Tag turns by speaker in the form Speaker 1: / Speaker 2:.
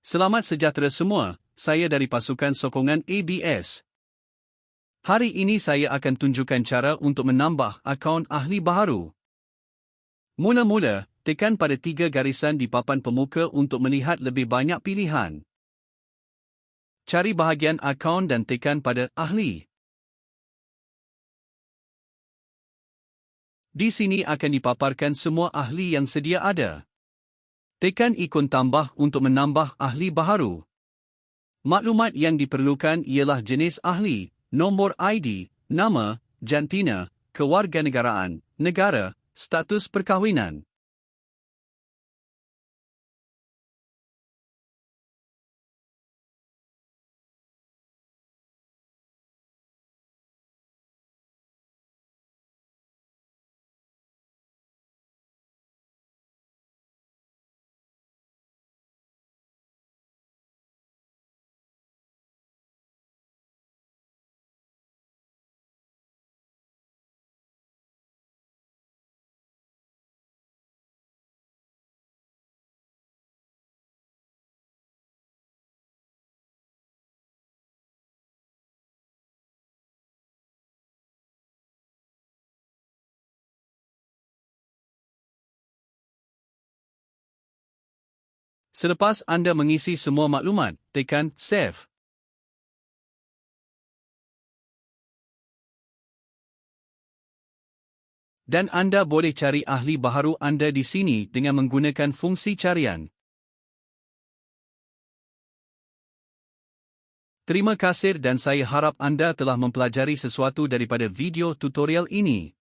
Speaker 1: Selamat sejahtera semua, saya dari pasukan sokongan ABS. Hari ini saya akan tunjukkan cara untuk menambah akaun ahli baharu. Mula-mula, tekan pada 3 garisan di papan pemuka untuk melihat lebih banyak pilihan. Cari bahagian akaun dan tekan pada ahli. Di sini akan dipaparkan semua ahli yang sedia ada. Tekan ikon tambah untuk menambah ahli baharu. Maklumat yang diperlukan ialah jenis ahli, nombor ID, nama, jantina, kewarganegaraan, negara, status perkahwinan. Selepas anda mengisi semua maklumat, tekan Save. Dan anda boleh cari ahli baharu anda di sini dengan menggunakan fungsi carian. Terima kasih dan saya harap anda telah mempelajari sesuatu daripada video tutorial ini.